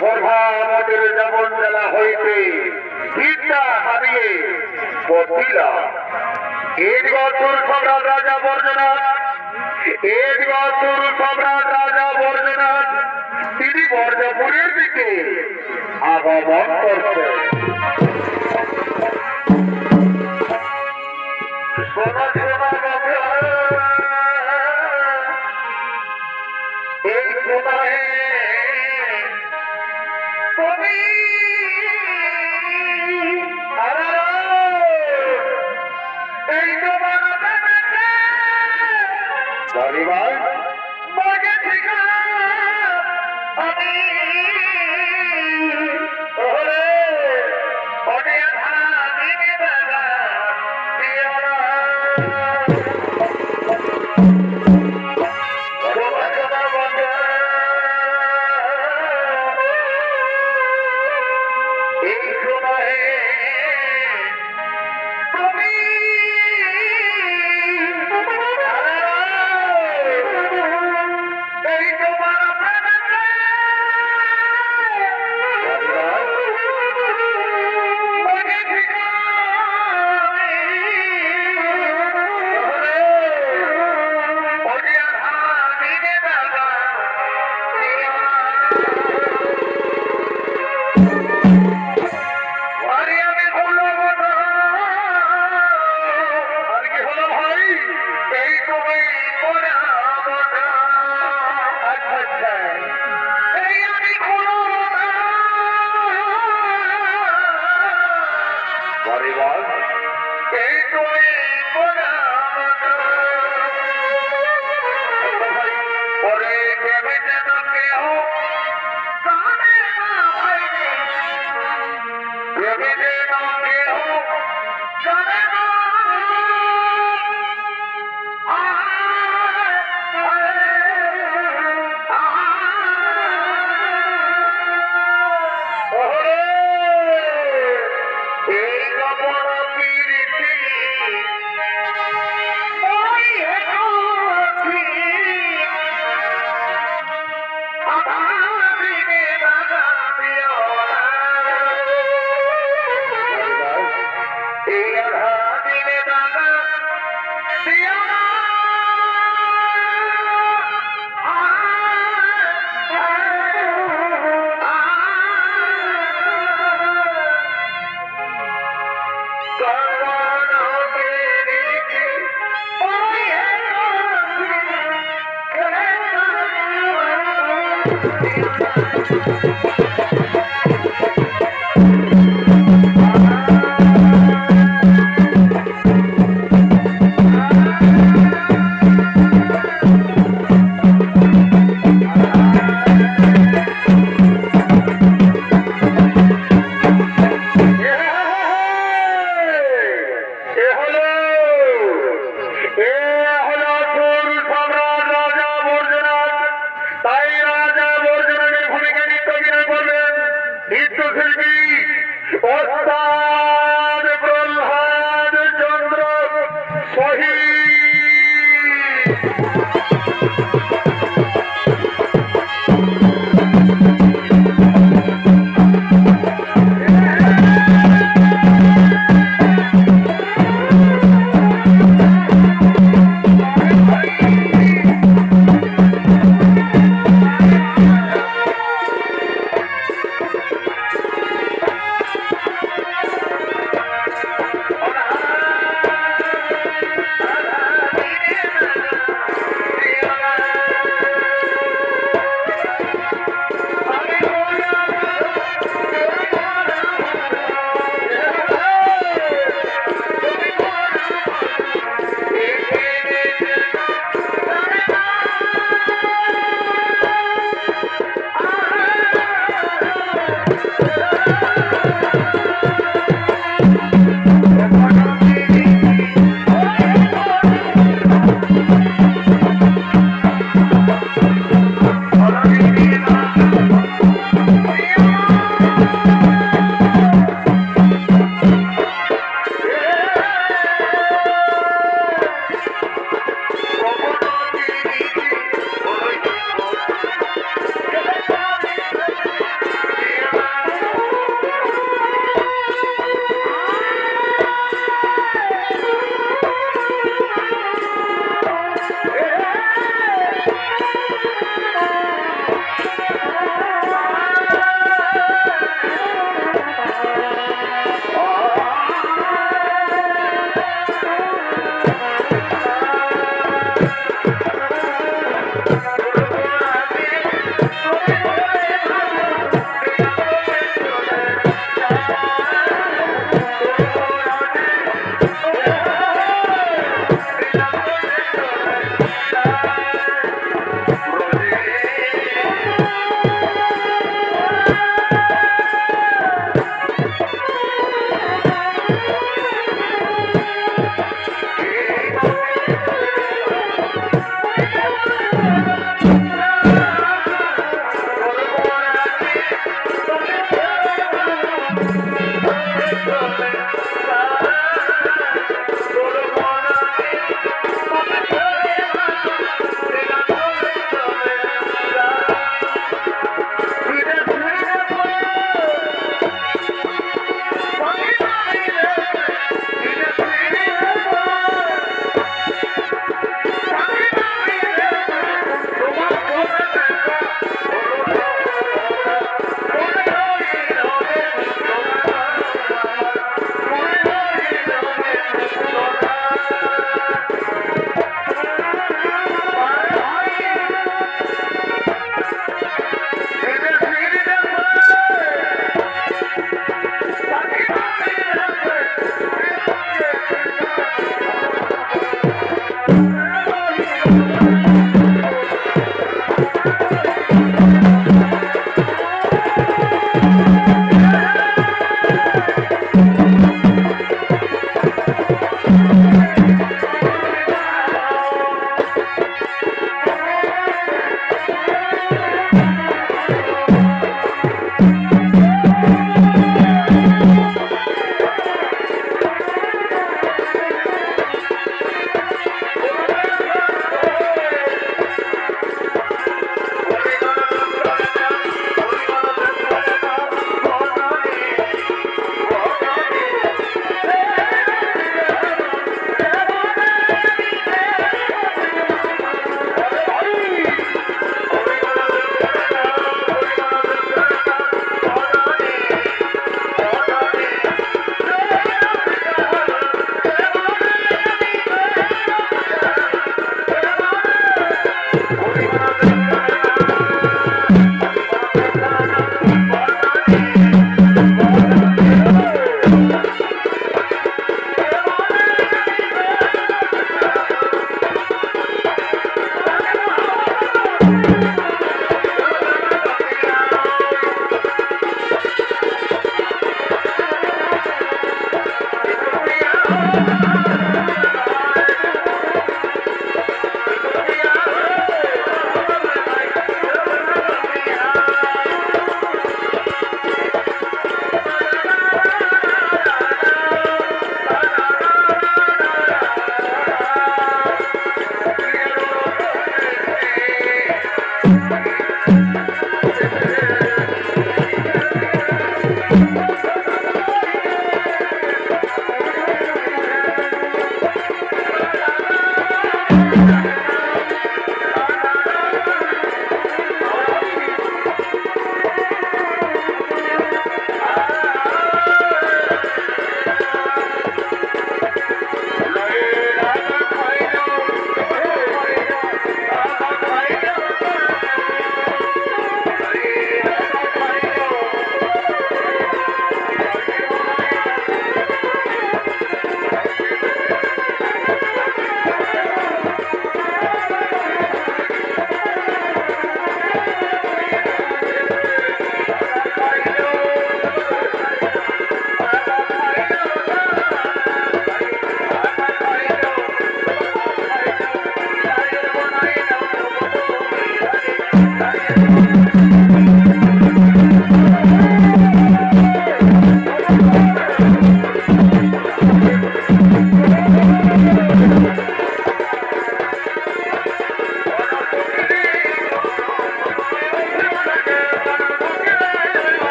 প্রধানমন্ত্রীর যেমন জেলা হইতে বিদ্যা হারিয়ে বদিলা এই বছর সম্রাট রাজা বর্জনাথ তিনি বর্জপুরের দিকে আগমন করছেন। এই সময়ে তুমি এই তোমার পরিবার মাঝে থেকে আমি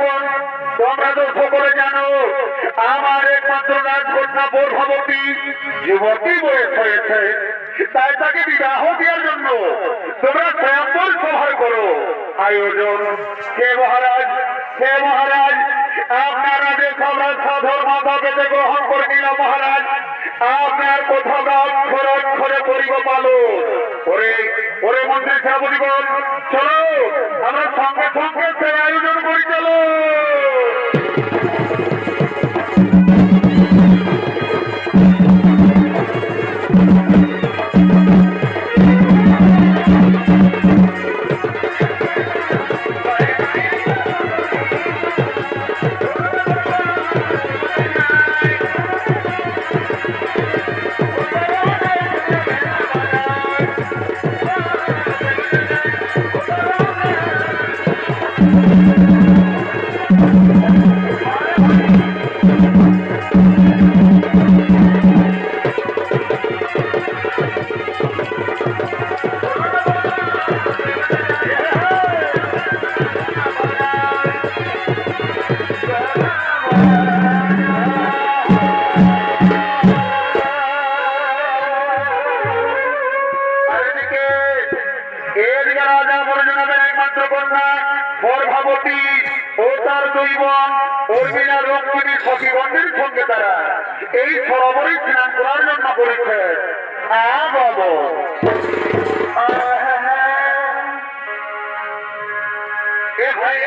বন্ধুগণ, তোমরা তো সকলে জানো আমার একমাত্র রাজকন্যা প্রভাবতী যুবতী বয়স হয়েছে, তাই তাকে বিবাহ দেওয়ার জন্য তোমরা স্বয়ম্বর সভা করো আয়োজন। হে মহারাজ, হে মহারাজ, আপনারা যে সবার সাধর মাথা পেতে গ্রহণ করে নিলাম মহারাজ, আপনার কোথাও অক্ষর অক্ষরে করিব পালন। ওরে ওরে মন্ত্রী সাবলীগণ, চলো আমরা সঙ্গে সঙ্গে সে আয়োজন করি, চলো। একমাত্র কন্যা প্রভাবতী ও তার দুই বোন উর্মিলা রঙ্গিনী সখীগণের সঙ্গে তারা এই সরোবরে স্নান করার জন্য করেছে। বাবু এ ভাই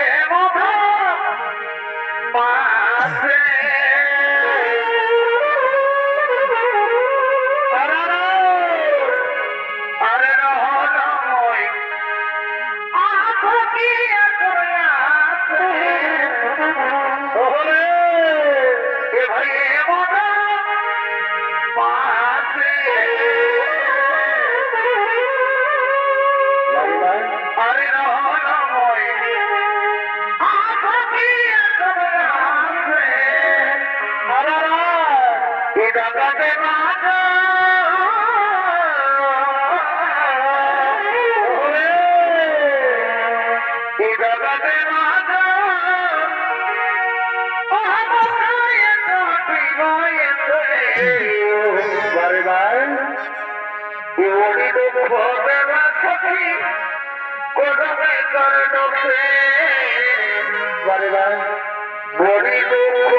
মাছে বড়ি দুঃখ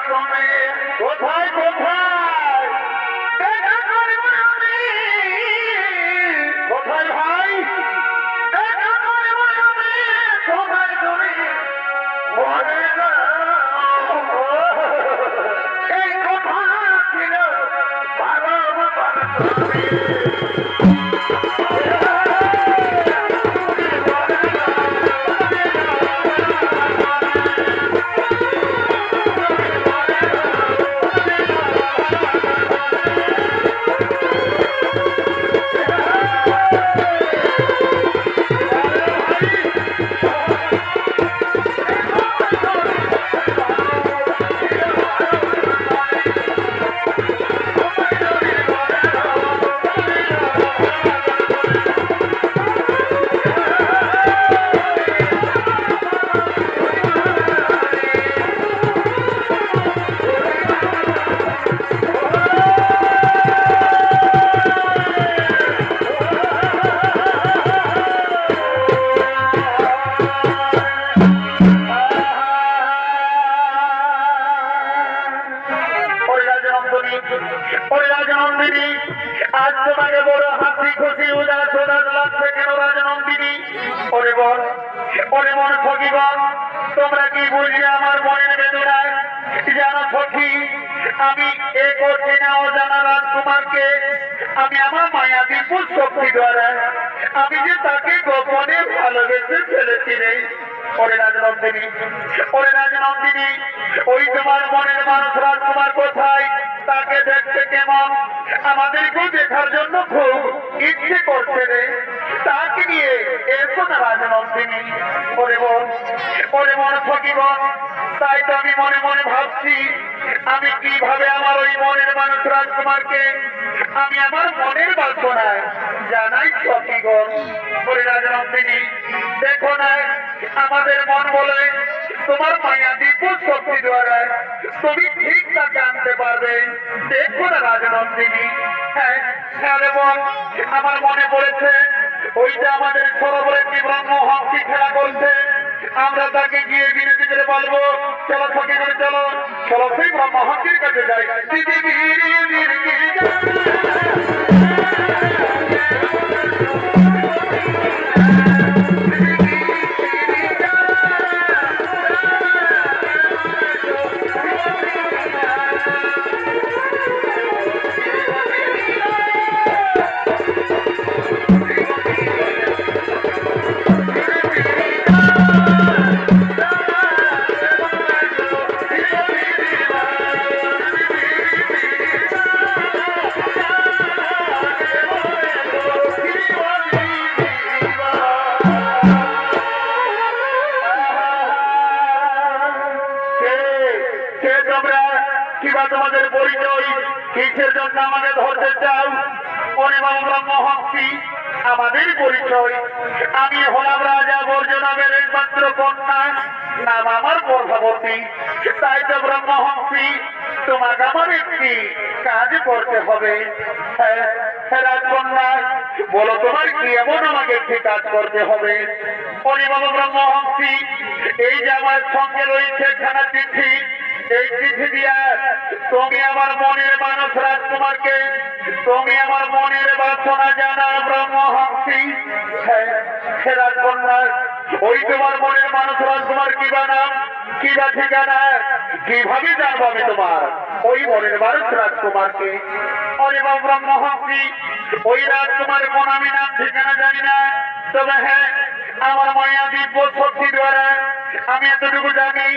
আশ্রমে কোথায় কোথায় দেখা করব আমি কোথায় ভাই দেখা করব আমি কোথায় তুমি বলে না এই কথা ছিল ভালোবাসার রাজনন্দিনী আজ তোমাকে বড় হাসি খুশি উদাস উদাস লাগছে কেন রাজনন্দিনী ওরে বল ওরে মন সখীগণ তোমরা কি বুঝলে আমার মনের বেদনায় জানো সখী আমি এ করছি না অজানা রাজকুমারকে আমি আমার মায়া বিপুল শক্তি দ্বারা আমি যে তাকে গোপনে ভালোবেসে ফেলেছি রে ওরে রাজনন্দিনী ওই তোমার মনের মানুষ রাজকুমার কোথায় তাকে দেখতে কেমন আমাদেরকেও দেখার জন্য খুব ইচ্ছে করছে রে তাকে নিয়ে এসো না রাজনন্দিনী ওরে মন সখীগণ তাই তো আমি মনে মনে ভাবছি আমি কিভাবে আমার ওই মনের মানুষ রাজকুমারকে আমি আমার মনের বাসনায় জানাই সখীগণ ওরে রাজনন্দিনী দেখো না আমাদের মন বলে তোমার মায়া বিপুল শক্তি দ্বারা তুমি ঠিক তা জানতে পারবে দেখো না রাজনন্দিনী হ্যাঁ রে বল আমার মনে পড়েছে ওই যে আমাদের সরোবরে কি ব্রহ্মহংসী খেলা করছে আমরা তাকে গিয়ে বিনতি করে বলবো চলো সখী করে চলো চলো সেই ব্রহ্মহংসীর কাছে যাই তোমাদের পরিচয় কিসের জন্য আমাকে ধরতে চাও ব্রহ্মহংসী আমাদের পরিচয় আমি হলাম রাজা বর্জনাবের একমাত্র কন্যা নাম আমার গর্ভবতী তাই তো ব্রহ্মহংসী তোমাকে আমার একটি কাজ করতে হবে রাজকন্যা বলো তোমার কি এমন আমাকে একটি কাজ করতে হবে ব্রহ্মহংসী এই যে আমার সঙ্গে রয়েছে খানা চিঠি এই চিঠি দিয়া তুমি আমার মনের মানুষ রাজকুমারকে তুমি আমার মনের বাসনা জানা ব্রহ্মহংসী রাজকন্যা ওই তোমার মনের মানুষ রাজকুমার কি বানাম কি বা ঠিকানা কিভাবে জানবো আমি তোমার ওই মনের মানুষ রাজকুমারকে ব্রহ্মহংসী ওই রাজকুমার কোন আমি নাম ঠিকানা জানি না তবে হ্যাঁ আমার মায়া দিব্য শক্তি দ্বারা আমি এতটুকু জানি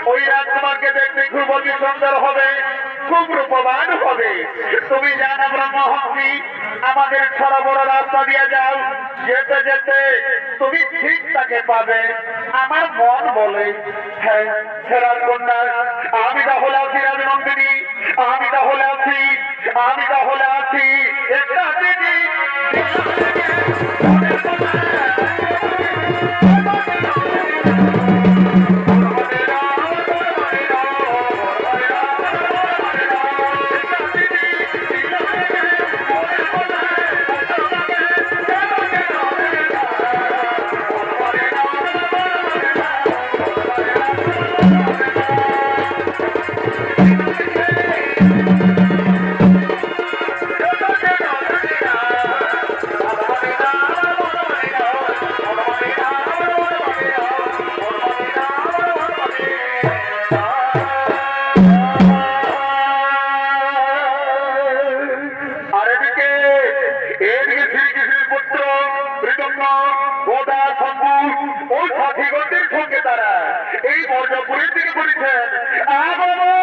ওই রাজকুমারকে দেখতে খুব অতি সুন্দর হবে খুব রূপবান হবে তুমি জানো ব্রহ্মহংসী আমাদের ছড়া বড় রাস্তা দিয়ে যাও যেতে যেতে তুমি ঠিক তাকে পাবে আমার মন বলে হ্যাঁ রাজকন্যা আমি তাহলে আছি রাজনন্দিনী আমি তাহলে আছি একটা দিদি পর্যাপুরের দিকে বলেছেন আগমন।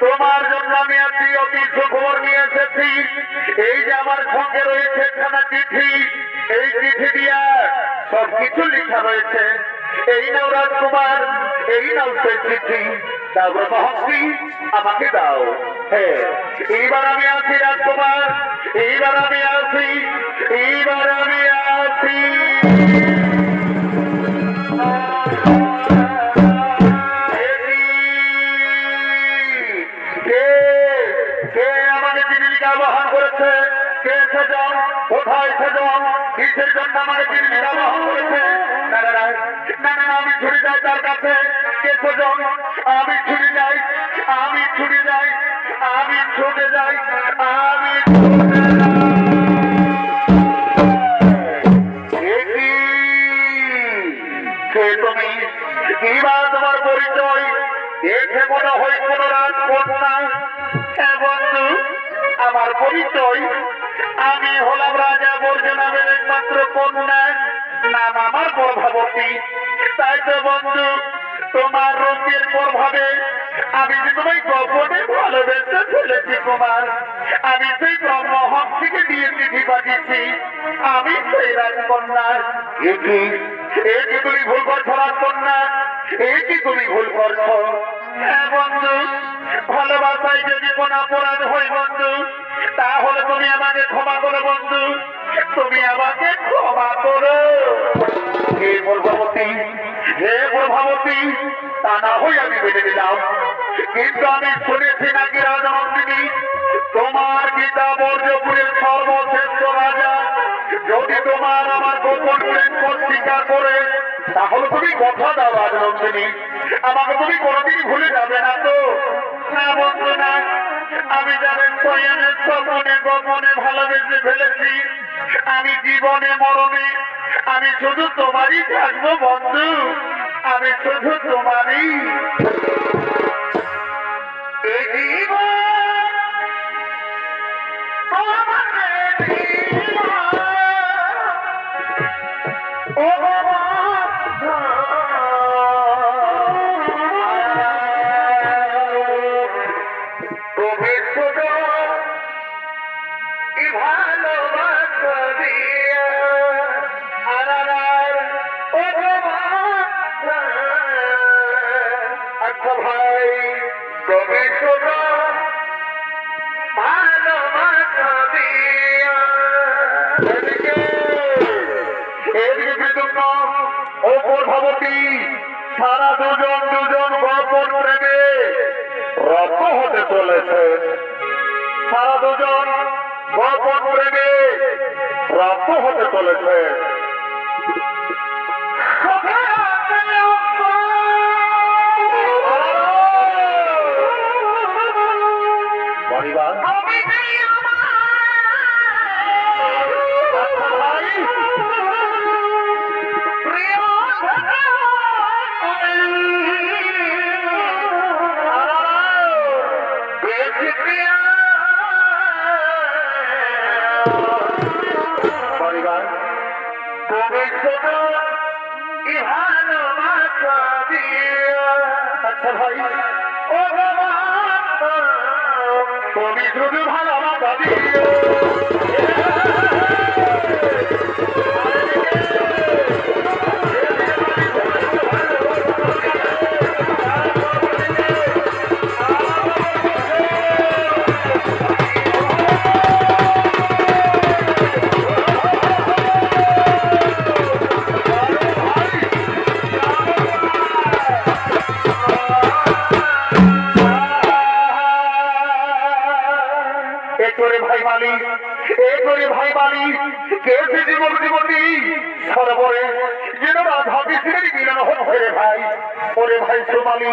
তোমার জন্য আমি একটি অতি সুখবর নিয়ে এসেছি। বলছি, এই যে আমার সঙ্গে রয়েছে একখানা চিঠি, এই চিঠি দিয়া সবকিছু লেখা রয়েছে। এই নাও রাজকুমার, এই নাও সেই চিঠি। তারপর মহর্ষি আমাকে দাও। হ্যাঁ, এইবার আমি আছি রাজকুমার, এইবার আমি আছি, এইবার আমি আছি। বহন করেছে কে? সেজন কোথায়? সেজন কিসের জন্য আমাকে জীবিকা বহন করেছে? না না না না না, আমি ছুটে যাই তার কাছে। কে সেজন? আমি ছুটে যাই, আমি ছুটে যাই, আমি ছুটে যাই, আমি ছুটে যাই। কে তুমি? কিবার তোমার পরিচয়? দেখে মনে হয় কোন রাজকন্যা। হ্যাঁ বন্ধু, আমার পরিচয়, আমি হলাম রাজা বর্জনাবের একমাত্র কন্যা, নাম আমার প্রভাবতী। তাই তো বন্ধু, তোমার রূপের প্রভাবে আমি যে তোমায় গোপনে ভালোবেসে ফেলেছি কুমার। আমি সেই ব্রহ্মহংসীকে দিয়ে চিঠি পাঠিয়েছি, আমি সেই রাজকন্যা। এটি তুমি ভুল করছো রাজকন্যা, এটি তুমি ভুল করছো। হ্যাঁ বন্ধু, ভালোবাসায় যদি কোন অপরাধ হয় বন্ধু, তাহলে তুমি আমাকে ক্ষমা করো বন্ধু, তুমি আমাকে ক্ষমা করো। হে প্রভাবতী, হে প্রভাবতী, তা না হই আমি বেঁধে দিলাম। কিন্তু আমি শুনেছি নাকি রাজনন্দিনী তোমার পিতা বর্জপুরের সর্বশ্রেষ্ঠ রাজা যদি তোমার আমার গোপন প্রেম স্বীকার করে, তাহলে তুমি কথা দাও রাজনন্দিনী, আমাকে তুমি কোনদিন ভুলে যাবে না তো? না বন্ধু না, আমি যাদের স্বয়নের স্বপনে গোপনে ভালোবেসে ফেলেছি, আমি জীবনে মরণে আমি শুধু তোমারই থাকবো বন্ধু, আমি শুধু তোমারই। আচ্ছা ভাই, তুমি শুধু ভালোবাসা দিয়া এদিকে বিদ্যুৎ ও প্রভাবতী সারা দুজন দুজন গোপন প্রেমে রত হতে চলেছে। সারা দুজন গোপন প্রেমে রত হতে চলেছে। আচ্ছা ভাই, ও বাবা, তুমি শুধু ভালোবাসা দিও। ভাই মালিক, ভাই মালিক, কেউ জীবন জীবনী সরবরে যেন রাধা কৃষ্ণের মিলন হচ্ছে রে ভাই। ওরে ভাই সোমালি,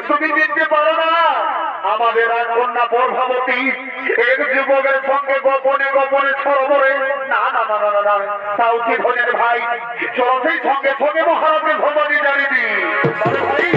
তুমি দেখতে পারো না আমাদের রাজকন্যা প্রভাবতী এক যুবকের সঙ্গে গোপনে গোপনে সরবরে? না না না না না, তা উচিত হলেন ভাই। চলো সেই সঙ্গে সঙ্গে মহারাজের ভবনী জানিয়ে দিই ভাই।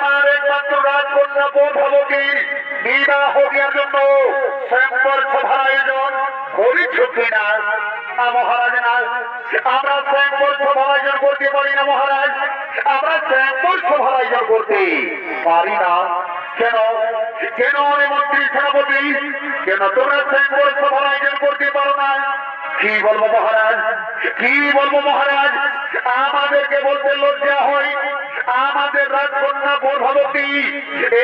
আমার একমাত্র রাজকন্যা পদ্মাবতীর বিবাহ দেওয়ার জন্য স্বয়ংবর সভার আয়োজন করেছ কিনা? না মহারাজ, না, আমরা স্বয়ংবর সভার আয়োজন করতে পারি না মহারাজ, আমরা স্বয়ংবর সভার আয়োজন করতে পারি না। কেন কেন রে মন্ত্রী সেনাপতি, কেন তোমরা স্বয়ংবর সভার আয়োজন করতে পারো না? কি বলবো মহারাজ, কি বলবো মহারাজ, আমাদেরকে বলতে লজ্জা হয়। আমাদের রাজকন্যা পদ্মাবতী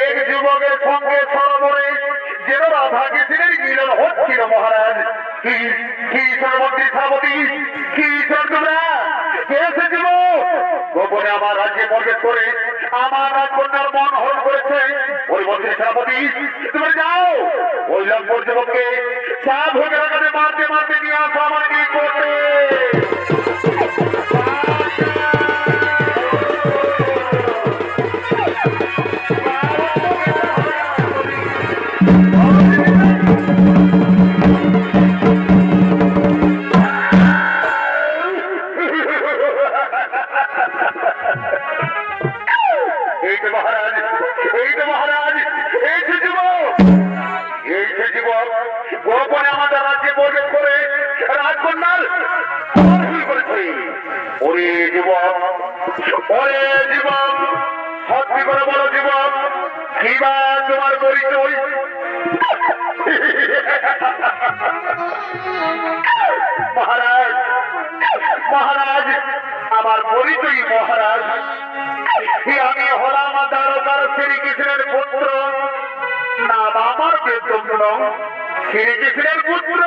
এক যুবকের সঙ্গে সরোবরে যেন রাধা কৃষ্ণের মিলন হচ্ছিল মহারাজ। কি কি সর্বমন্ত্রী সেনাপতি, কি তোমরা কে এসেছিল গোপনে আমার রাজ্যে প্রবেশ করে আমার রাজকন্যার মন হরণ করেছে? ওই মন্ত্রী সেনাপতি তুমি যাও, ওই লঙ্কর যুবককে চা ভোগের কাছে মারতে মারতে নিয়ে আসো আমার কি করতে। গোপনে আমাদের রাজ্যে প্রবেশ করে রাজকন্যার ওরে যুবক, ওরে যুবক, সত্যি করে বলো যুবক, কি বা তোমার পরিচয়? মহারাজ, মহারাজ, আমার পরিচয় মহারাজ, আমি হলাম দ্বারকার শ্রীকৃষ্ণের পুত্র, নাম আমার বেদব্য, শ্রীকৃষ্ণের পুত্র।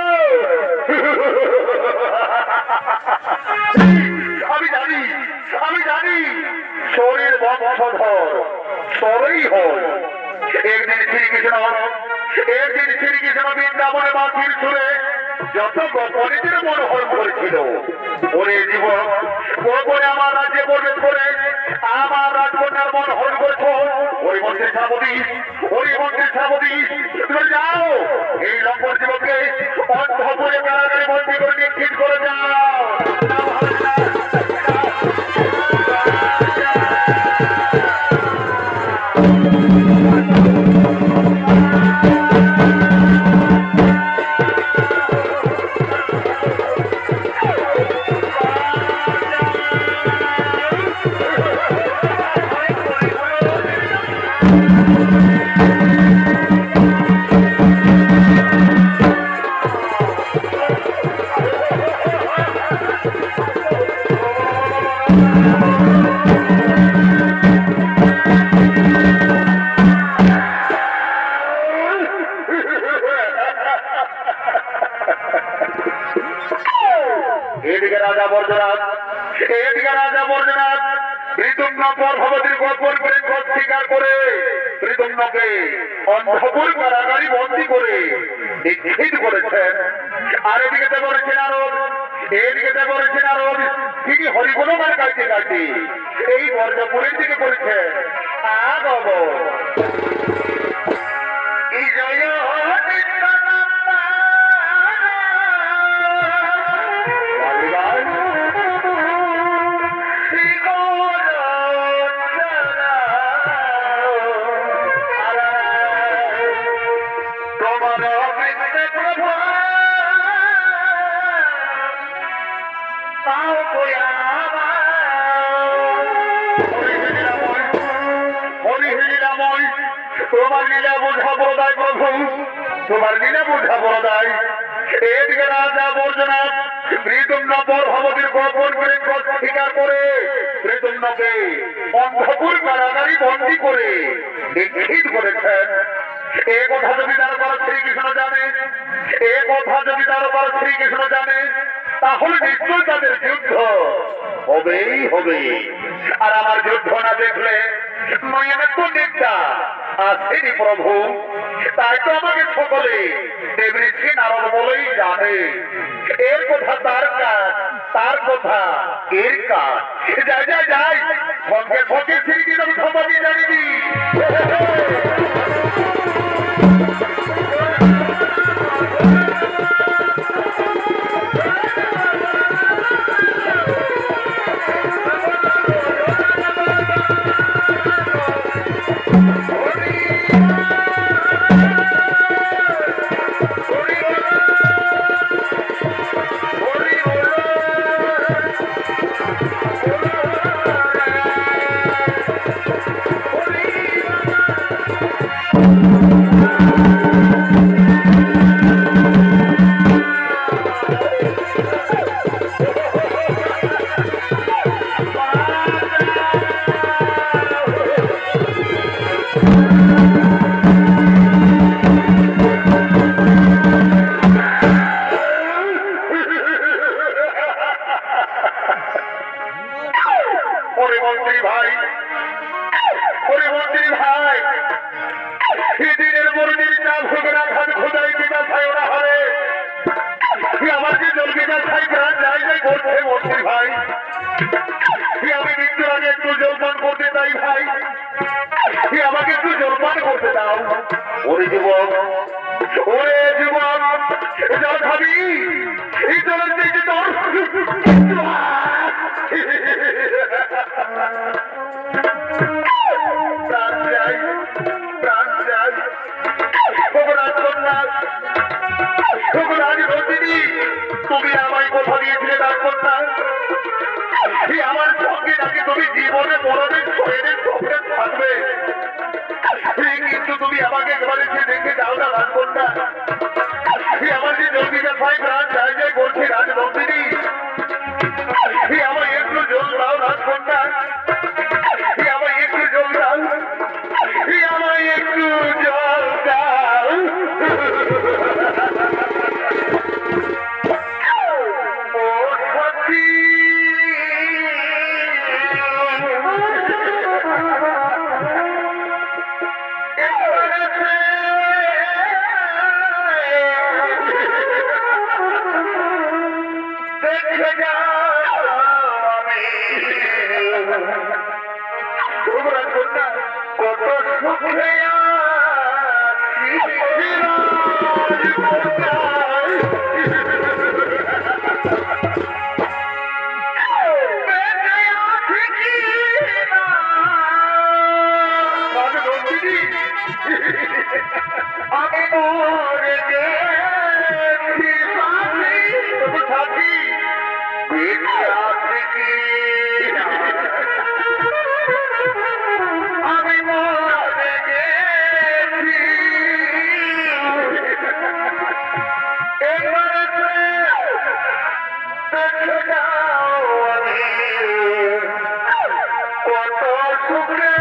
আমি জানি, আমি জানি শরীর বংশধর সরই হয়। একদিন শ্রীকৃষ্ণ বৃন্দাবনে বাঁশির সুরে যত গোপনীদের মনোহরণ করেছিল। ওরে যুবক, গোপনে আমার রাজ্যে প্রবেশ করে আমার রাজকন্যার মন হরণ করেছ। ওই মন্ত্রী সেনাপতি, ওই মন্ত্রী সেনাপতি তুমি যাও, এই লঙ্কর যুবককে অন্তঃপুরে কারাগারে বন্দী করে নিক্ষিপ্ত করে যাও। এদিকে রাজা বর্জনাথ, এদিকে রাজা বর্জনাথ ঋতুম্ন পদ্মাবতীর গোপন করে গত স্বীকার করে ঋতুম্নকে অন্তঃপুর কারাগারে বন্দী করে নিক্ষিপ্ত করেছেন। আর এদিকে দেবর্ষি নারদ, এদিকে দেবর্ষি নারদ তিনি হরিগুণগান গাইতে গাইতে এই বর্জপুরের দিকে করেছেন। আগব তোমার লীলা বোঝা বড়দায় প্রভু, তোমার লীলা বোঝা বড়দায়। এদিকে রাজা বর্জনাথ ঋতুম্ন পদ্মাবতীর গোপন করে স্বীকার করে ঋতুম্নকে অন্তঃপুর কারাগারে বন্দী করে নিক্ষিপ্ত করেছেন। এ কথা যদি দ্বারকার শ্রীকৃষ্ণ জানে, এ কথা যদি দ্বারকার শ্রীকৃষ্ণ জানে, তাহলে নিশ্চয় তাদের যুদ্ধ হবেই হবে। আর আমার যুদ্ধ না দেখলে নয়নের তো নিন্দা আসেনি প্রভু, তাই তো আমাকে সকলে দেবঋষি নারদ বলেই জানে। এর কথা তার কাজ, তার কথা এর কাজ। যাই যাই যাই, সঙ্গে সঙ্গে শ্রীকৃষ্ণ সমাধি জানিবি। দিনের পর দিন চাপ হবে না খান খোদাই পিতা ছাই ওরা হারে আমার যে জলবিটা ছাই প্রাণ যাই যাই করছে মন্ত্রী ভাই আমি মৃত্যুর আগে একটু জলপান করতে চাই ভাই আমাকে একটু জলপান করতে দাও ওরে যুবক জল খাবি এই জলের দিকে তোর প্রাণ যাই রাজনন্দিনী তুমি আমায় কথা দিয়েছিলে রাজকন্যা আমার সঙ্গে নাকি তুমি জীবনে মরণের শরীরের সঙ্গে থাকবে কিন্তু তুমি আমাকে একেবারে দেখে যাও না রাজকন্যা আমার যে জলদিটা ভাই প্রাণ যাই যাই বলছি রাজনন্দিনী আমায় একটু জল দাও রাজকন্যা আমায় একটু জল দাও আমায় একটু জল দাও ও সখী কত সুখে আমি মরে গেছি সাথী আমি মরে গেছি এবারে দেখে যাও আমি কত সুখে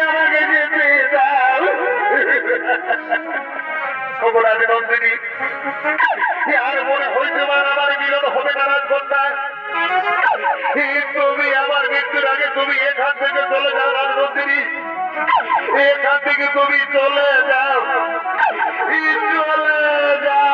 আমাকে যেতে দাও। খবরাদি নন্দিনী, আর মনে হইতে পার আমার মিলন হবে না রাজকন্যা। তুমি আমার মৃত্যুর আগে তুমি এখান থেকে চলে যাও রাজনন্দিনী, এখান থেকে তুমি চলে যাও, চলে যাও।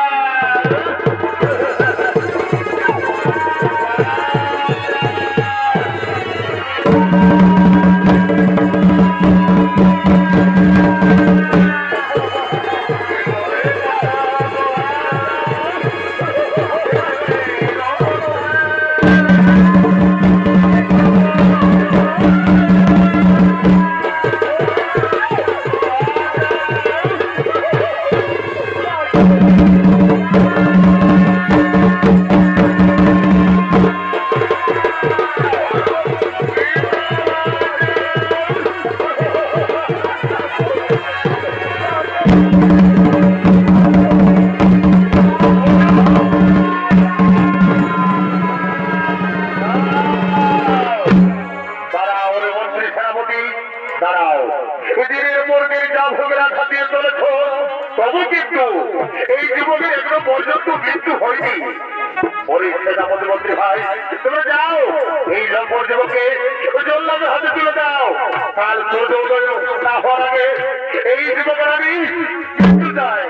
তবু কিন্তু এই যুবকের এখনো পর্যন্ত মৃত্যু হয়নি। মন্ত্রী ভাই, তোমরা যাও, এই লম্বর যুবককে জল্লাদের হাতে তুলে দাও। কাল সূর্য উদয় না হওয়ার আগে এই যুবকের আমি মৃত্যু চাই।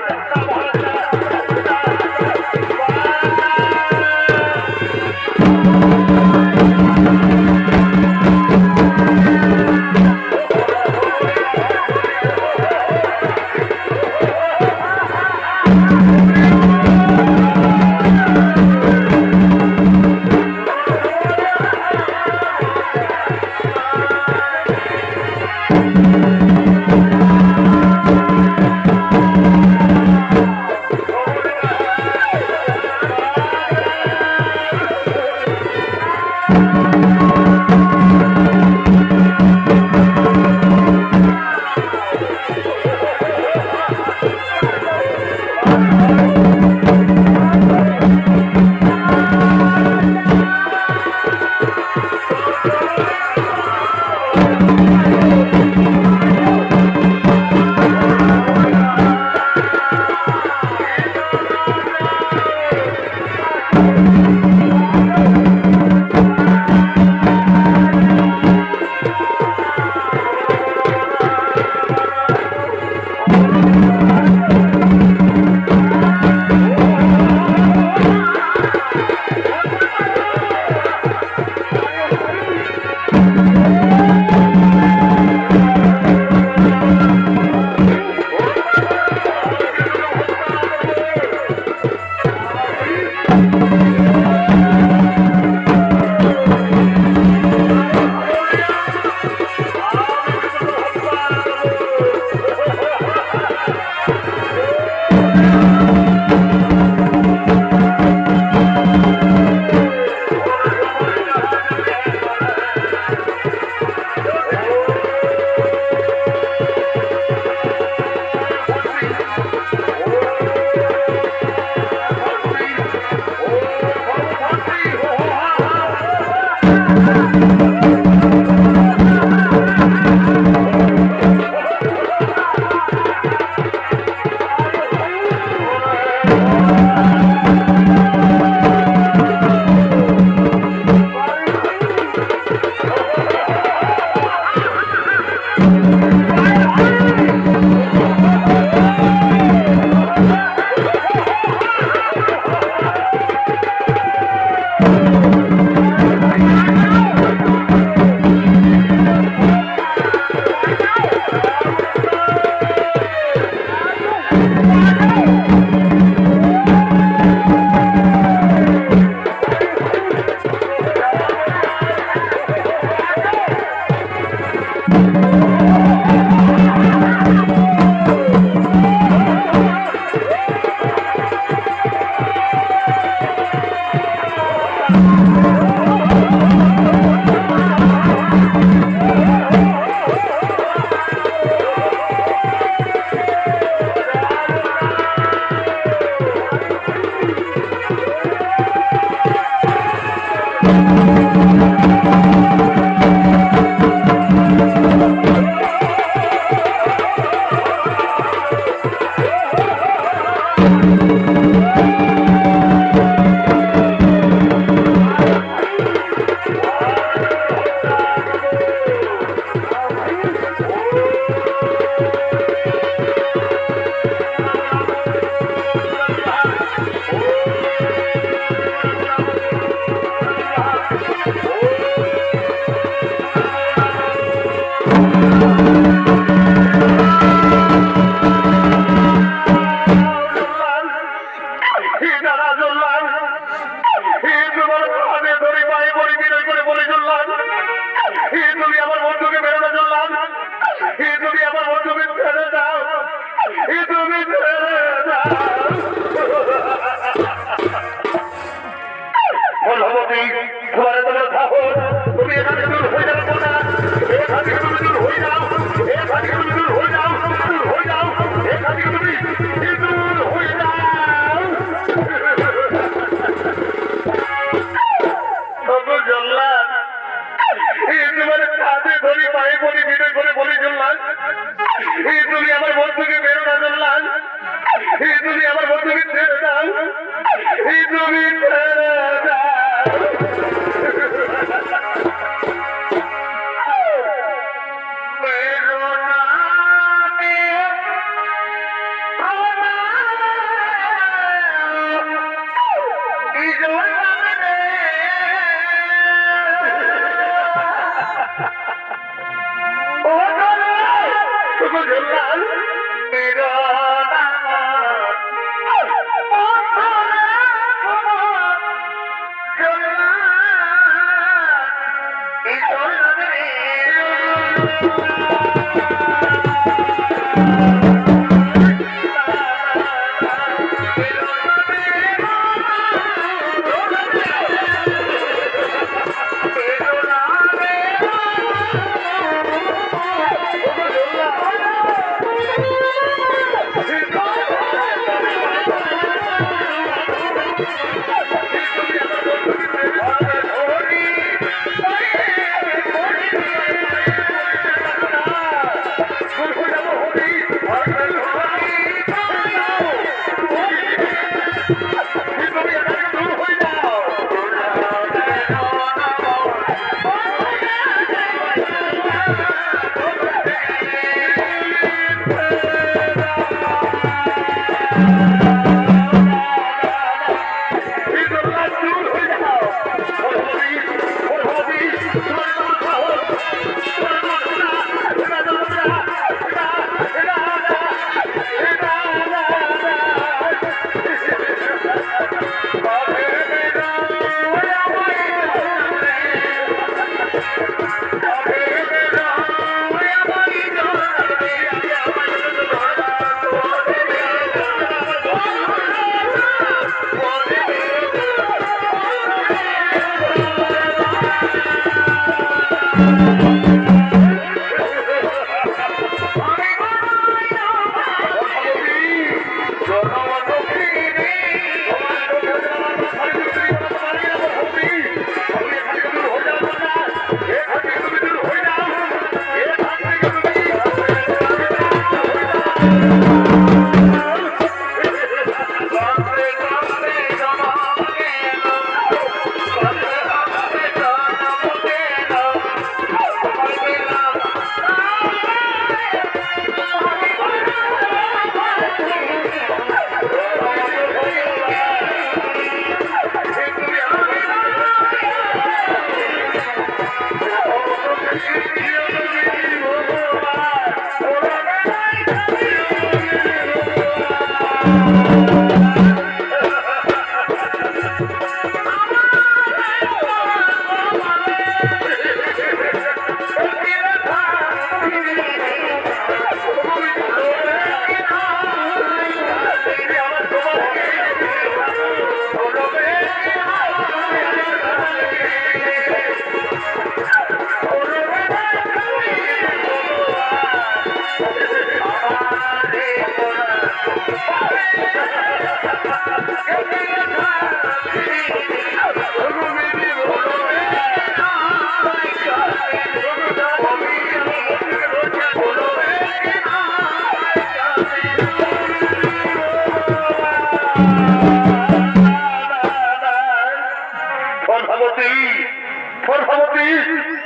সাহস তুমি এখান থেকে দূর হয়ে যাবে না এখান থেকে তুমি দূর হয়ে যাও এখান থেকে তুমি দূর হয়ে যাও দূর হয়ে যাও এখান থেকে তুমি দূর হয়ে যাও ধরি পায়ে বলি বিনয় করে বলি জল্লাদ তুমি আমার বন্ধুকে বেরো না জল্লাদ তুমি আমার বন্ধুকে ছেড়ে দাও তুমি ছেড়ে দাও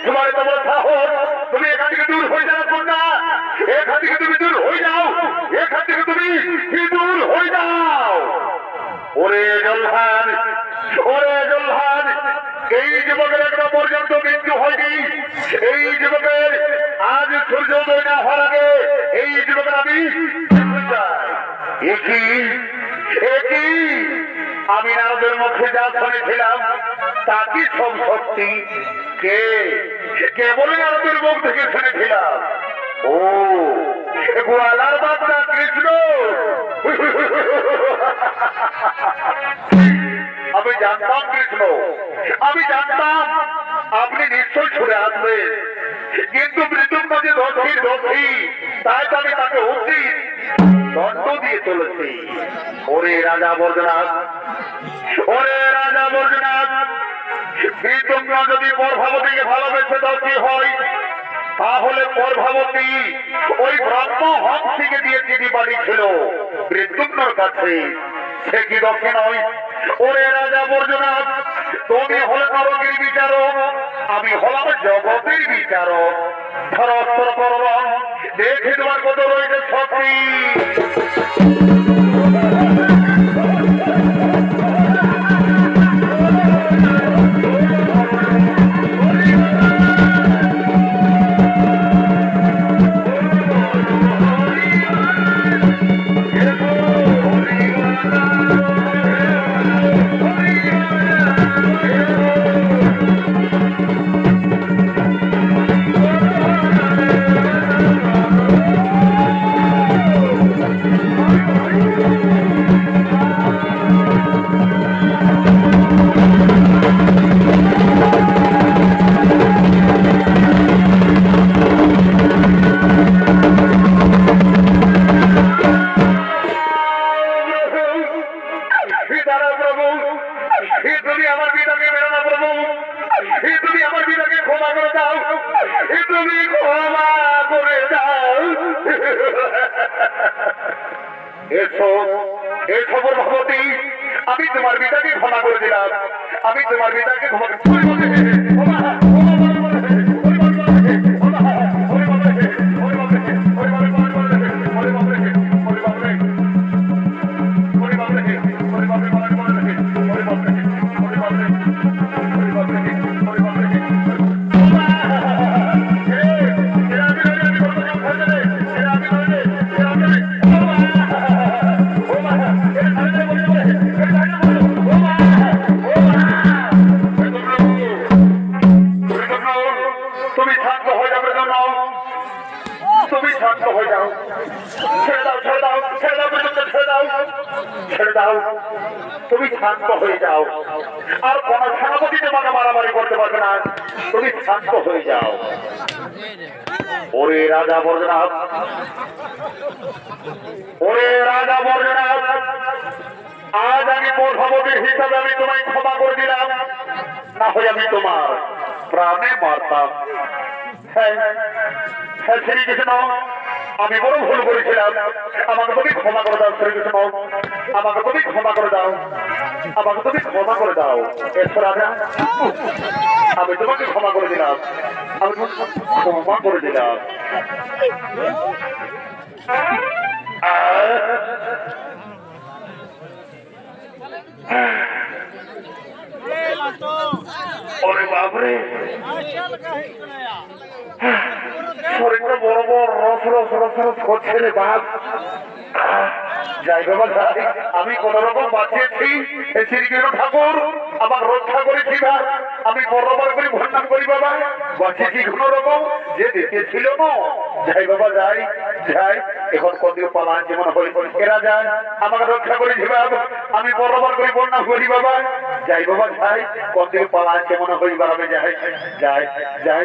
তোমার তো বড় সাহস তুমি এখান থেকে দূর হয়ে যাও না এখান থেকে তুমি দূর হয়ে যাও এখান থেকে তুমি দূর হয়ে যাও ওরে জলহান এই যুবকের একটা পর্যন্ত মৃত্যু হয়নি এই যুবকের আজ সূর্যোদয় না হওয়ার আগে এই যুবকের আমি একই আমি নারদের মুখে যা শুনেছিলাম তা কি সব সত্যি কে বলে নারদের মুখ থেকে শুনেছিলাম ও গোয়ালার বাচ্চা কৃষ্ণ আমি জানতাম কৃষ্ণ আমি জানতাম করে আসবে, কিন্তু মৃত্যুর যে দোষী দোষী, তাই তো আমি তাকে উচিত দণ্ড দিয়ে চলেছি। ওরে রাজা বর্জনাথ, ওরে রাজা বর্জনাথ, বিদ্যুম্ন যদি পরভাবতীকে ভালোবেসে দোষী হয়, তাহলে পরভাবতী ওই ব্রহ্ম হংসীকে দিয়ে চিঠি পাঠিয়েছিল বিদ্যুম্নর কাছে, সে কি দোষী নয়? ওরে রাজা বর্জনাথ, তুমি হলে নরকের বিচারক, আমি হলাম জগতের বিচারক। ধরস্তর করব, দেখি তোমার কত রয়েছে শক্তি। আমি তোমার পিতাকে ক্ষমা করে দিলাম, আমি তোমার পিতাকে ক্ষমা করে তুমি শান্ত হয়ে যাও, আর কোন সেনাপতি তোমাকে মারামারি করতে পারবে না, তুমি শান্ত হয়ে যাও। ওরে রাজা বর্জনাথ, ওরে রাজা বর্জনাথ, আজ আমি পরভাবতীর হিসাবে আমি তোমায় ক্ষমা করে দিলাম, না হয় আমি তোমার প্রাণে মারতাম। হ্যাঁ হ্যাঁ শ্রীকৃষ্ণ, আমি বড় ভুল করেছিলাম, আমাকে তুমি ক্ষমা করে দাও শ্রীকৃষ্ণ, আমাকে তুমি ক্ষমা করে দাও, আমাকে তুমি ক্ষমা করে দাও। এরপর রাজা, আমি তোমাকে ক্ষমা করে দিলাম, আমি ক্ষমা করে দিলাম। ওরে বাপরে, শরীরটা বড় বড় রস রস রস রস করছে রে বাপ। যাই বাবা যাই, আমি কোন রকম বাঁচিয়েছি, শ্রীকৃষ্ণ ঠাকুর আমার রক্ষা করেছি না, আমি বরাবর করে ভণ্ডান করি বাবা, বাঁচিয়েছি কোন রকম, যে দেখেছিল না। যাই বাবা যাই যাই, এখন কদিন পালান যেমন হয়ে এরা যায়, আমাকে রক্ষা করেছি বাবা, আমি বরাবর করে বন্যা করি বাবা। যাই বাবা যাই, কদিন পালান যেমন হয়ে বাড়াবে, যাই যাই যাই।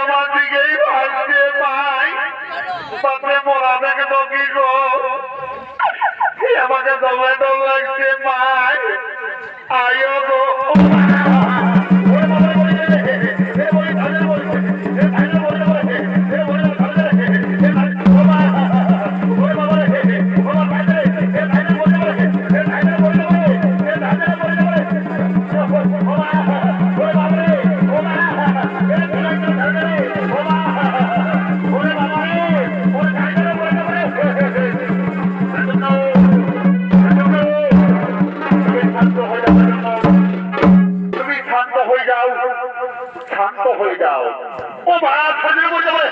আমার দিকেই ভাসছে পাই, তাতে মরা দেখে তো কি গো, আমাকে দমে দম লাগছে পাই, আয়ো গো। শান্ত হয়ে যাও। ও বাবা ছাড়িয়ে পড়ে যাবে,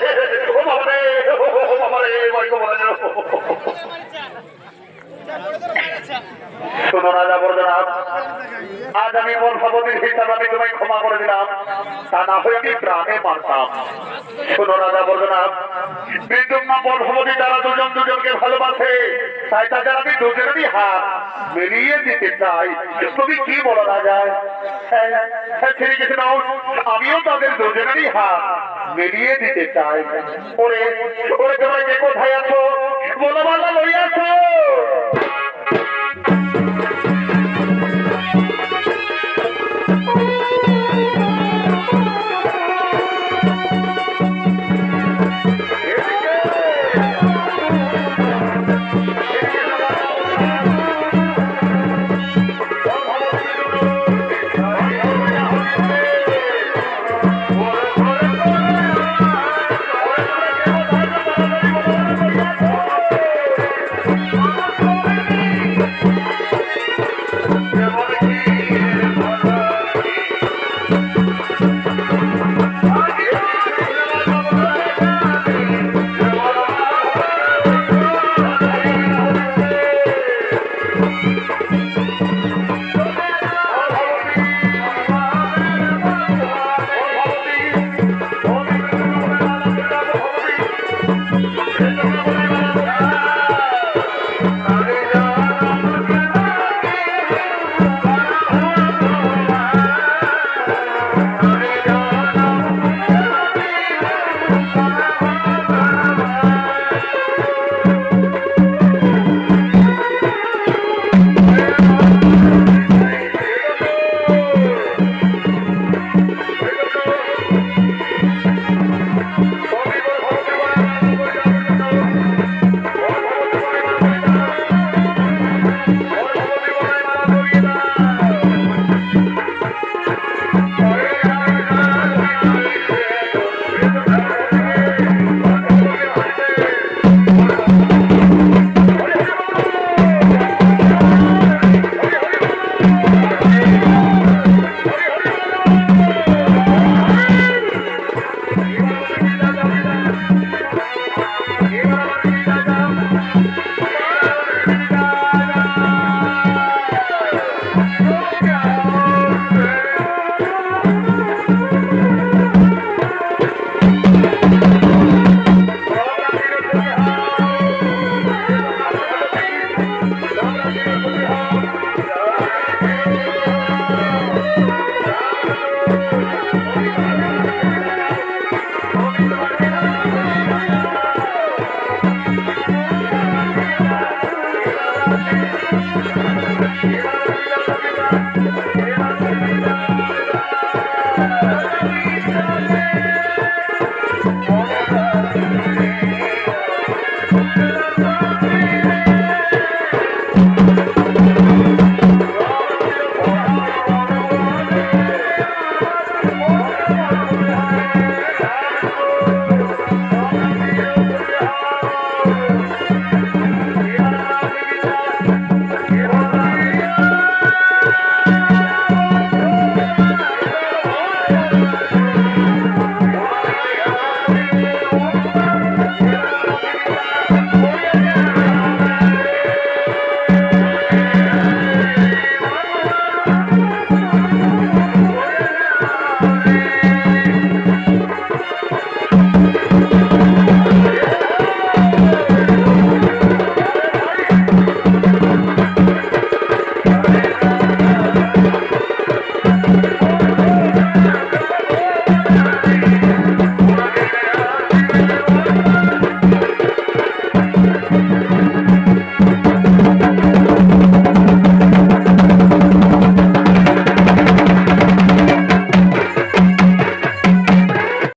ও বাবা রে, ও বাবা রে, শোনো রাজা বর্ধনাথ, আজ আমি বর্ষাবতীর হিসাবে আমি তোমায় ক্ষমা করে দিলাম, তা না হয়ে আমি প্রাণে মারতাম। শোনো রাজা বর্ধনাথ, বিদ্যুম্মা বর্ষাবতী তারা দুজন দুজনকে ভালোবাসে, তাই তাদের আমি দুজনেরই হাত মিলিয়ে দিতে চাই। তুমি কি বলো রাজা? শ্রীকৃষ্ণ, আমিও তাদের দুজনেরই হাত মিলিয়ে দিতে চাই। ওরে ওরে, তোমরা যে কোথায় আছো বলো, বালা লইয়াছো